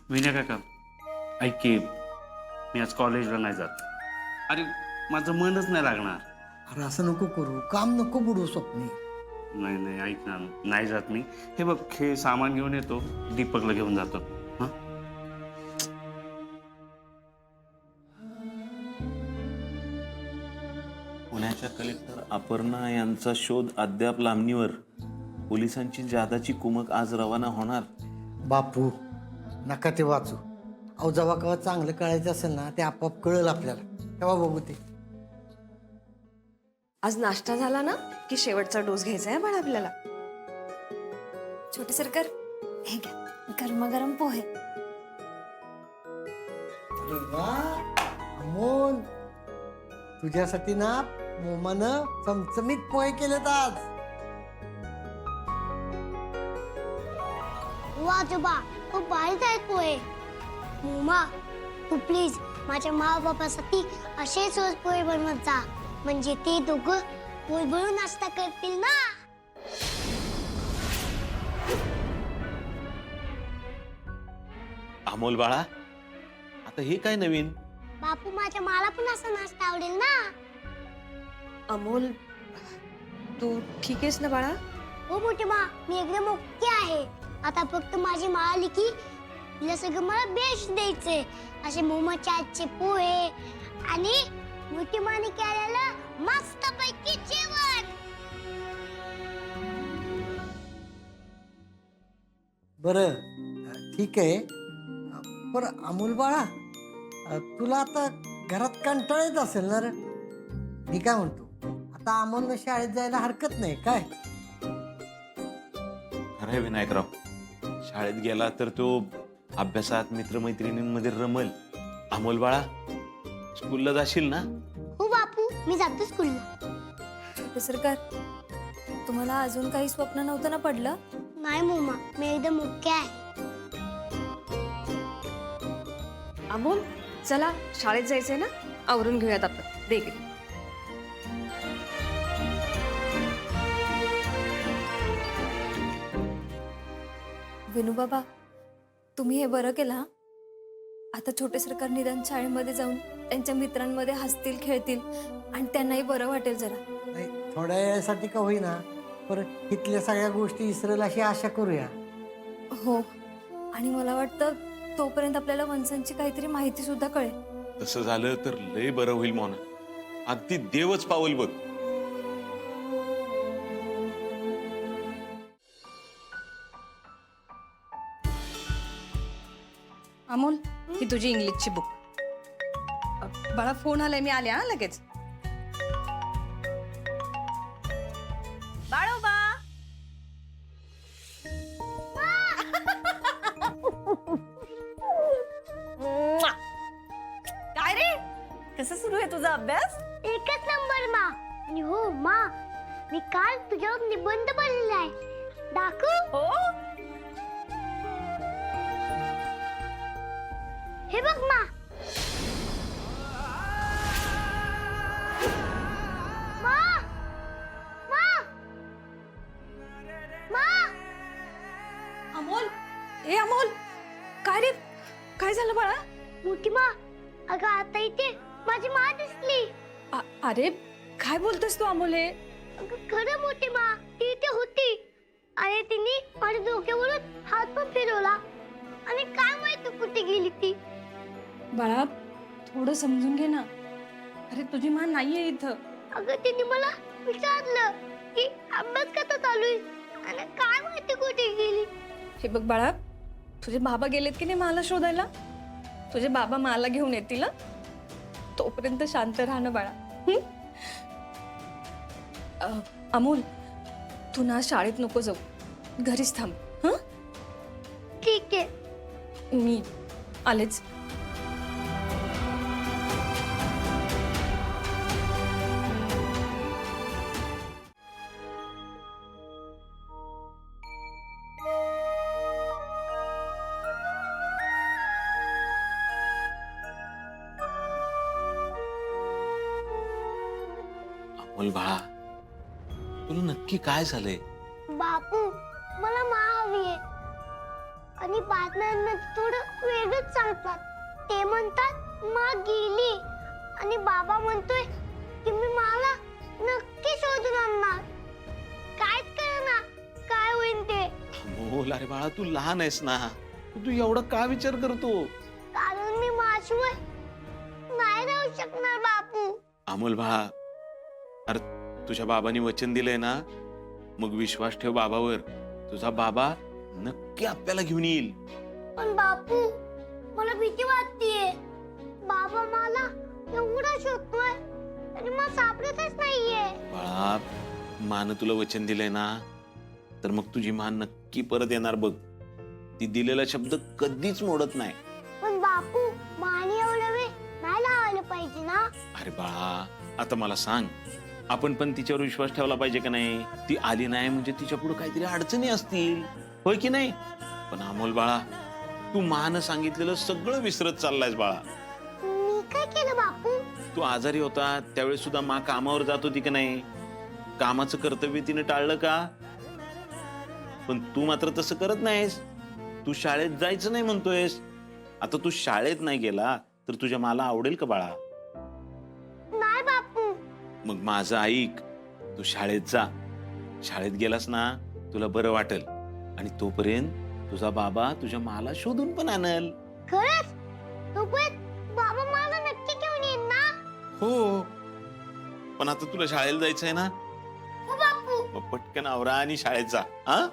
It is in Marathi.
विनय काका, ऐक की मी आज कॉलेजला नाही जात. अरे माझं मनच नाही लागणार. अरे असं नको करू, काम नको बुडू स्वप्नी. नाही नाही, ऐक ना, नाही जात मी. हे बघ, हे सामान घेऊन येतो, दीपकला घेऊन जातो. हां. पुण्याच्या कलेक्टर अपर्णा यांचा शोध अद्याप लांबणीवर. पोलिसांची जादाची कुमक आज रवाना होणार. बापू नका ते वाचू. अहो जेव्हा केव्हा चांगलं कळायचं असेल ना ते आपोआप कळेल आपल्याला, तेव्हा बघू ते. आज नाश्ता झाला ना की शेवटचा डोस घ्यायचा आहे बाळा आपल्याला. छोटे सरकार, हे घ्या गरमागरम पोहे. अरे वा अमोल, तुझ्यासाठी ना मोमानं चमचमीत पोहे केलेत आज. वा आजोबा, खूप भारीच आहेत पोहे. मोमा, तू प्लीज माझ्या बापासाठी असेच रोज पोहे बनवत जा, म्हणजे ते दोघं पोट भरून नाश्ता करतील ना. अमोल बाळा, आता हे काय नवीन? बापू, मला पण असा नाश्ता आवडेल ना. अमोल, तू ठीक आहेस ना बाळा? हो मोठी मा, मी एकदम ओके आहे. आता फक्त माझी माळ आली की तिला सगळं मला बेस्ट द्यायचंय. असे मोमाच्या आजचे पोहे आणि मोठी माने केलेलं मस्त पैकी जेवण. बरं ठीक आहे. पण अमोल बाळा, तुला आता घरात कंटाळा येत असेल ना रे. मी काय म्हणतो, आता अमोलनं शाळेत जायला हरकत नाही काय? खरंय विनायकराव, शाळेत गेला तर तो अभ्यासात मित्रमैत्रिणींमध्ये रमल. अमोल बाळा, स्कूलला जाशील ना? हो बापू, मी जातो स्कूलला. छोटे सरकार, तुम्हाला अजून काही स्वप्न नव्हतं ना पडलं? नाही मोमा, मी एकदम ओके आहे. अमोल, चला शाळेत जायचंय ना, आवरून घेऊयात आपण. दे इकडे. विनू बाबा, तुम्ही हे बरं केलं हा. आता छोटे सरकार निदान शाळेमध्ये जाऊन त्यांच्या मित्रांमध्ये हसतील, खेळतील आणि त्यांनाही बरं वाटेल जरा. नाही, थोड्या वेळासाठी का होईना, पण इथल्या सगळ्या गोष्टी विसरेल अशी आशा करूया. हो, आणि मला वाटतं तोपर्यंत आपल्याला वंशांची काहीतरी माहिती सुद्धा कळेल. तसं झालं तर लय बरं होईल मोना. अगदी देवच पावल बघ. अमोल, ही तुझी इंग्लिशची बुक. बाळा, फोन आलाय, मी आले हा लगेच. बाळोबा, काय रे, कसं सुरू आहे तुझा अभ्यास? एकच नंबर मा. आणि हो मा, मी काल तुझ्यावर निबंध बनलेला आहे. दाखवू? हो. हे बघ मा. मा, मा, मा. अमोल, ए अमोल, काय रे, काय झालं बाळा? मोठी मा, अगं आता इथे माझी मा दिसली. अरे काय बोलतोस तू अमोल? हे अगं खरं मोठी मा, ती इथे होती आणि तिने माझ्या डोक्यावरून हात पण फिरवला आणि काय माहिती कुठे गेली ती. बाळा, थोडं समजून घे ना. अरे तुझी मान नाहीये इथं. अगं तिने मला विचारलं की अभ्यास कसा चालू आहे आणि काय माहिती कुठे गेली. हे बघ बाळा, तुझे बाबा गेलेत की नाही मला शोधायला? तुझे बाबा मला घेऊन येतील हं? तोपर्यंत शांत राहणं बाळा. अमोल, तू ना शाळेत नको जाऊ, घरीच थांब. हं? ठीक आहे. मी आलेच. अमोल बाळा, तुला नक्की काय झालंय? बापू, मला मा हवी आहे. आणि बातम्यांमध्ये थोडं वेगळंच सांगतात. ते म्हणतात मा गेली आणि बाबा म्हणतोय की मी मला नक्की शोधून आणणार. कायच कळना काय होईल ते. अमोल, अरे बाळा तू लहान आहेस ना, तू एवढा का विचार करतो? कारण मी माझ्याशिवाय नाही राहू शकणार बापू. अमोल बाळा, अरे तुझ्या बाबांनी वचन दिलंय ना, मग विश्वास ठेव बाबावर. तुझा बाबा नक्की आपल्याला घेऊन येईल. पण बापू मला भीती वाटतेय. बाबा मला एवढा शोधतोय तरी मला सापडतच नाहीये. बाळा, मान तुला वचन दिलंय ना, तर मग तुझी मान नक्की परत येणार बघ. ती दिलेला शब्द कधीच मोडत नाही. पण बापू माने एवढा वेळ नाही लावायला पाहिजे ना. अरे बाळा, आता मला सांग, आपण पण तिच्यावर विश्वास ठेवला पाहिजे का नाही? ती आली नाही म्हणजे तिच्या पुढे काहीतरी अडचणी असतील, होय की नाही? पण अमोल बाळा, तू मान सांगितलेलं सगळं विसरत चाललायस बाळा. मी काय केलं बापू? तू आजारी होता त्यावेळेस सुद्धा मा कामावर जात होती की नाही? कामाचं कर्तव्य तिने टाळलं का? पण तू मात्र तसं करत नाहीस. तू शाळेत जायचं नाही म्हणतोयस. आता तू शाळेत नाही गेला तर तुझ्या माला आवडेल का बाळा? नाही बापू. मग माझं ऐक, तू शाळेत जा. शाळेत गेलास ना, तुला बरं वाटेल आणि तोपर्यंत तुझा बाबा तुझ्या माला शोधून पण आणल. खरंच? तोपर्यंत बाबा मला नक्की घेऊन येईल ना? हो, पण आता तुला शाळेला जायचंय ना, हो बापू. मग पटकन आवरा आणि शाळेत जा. हा?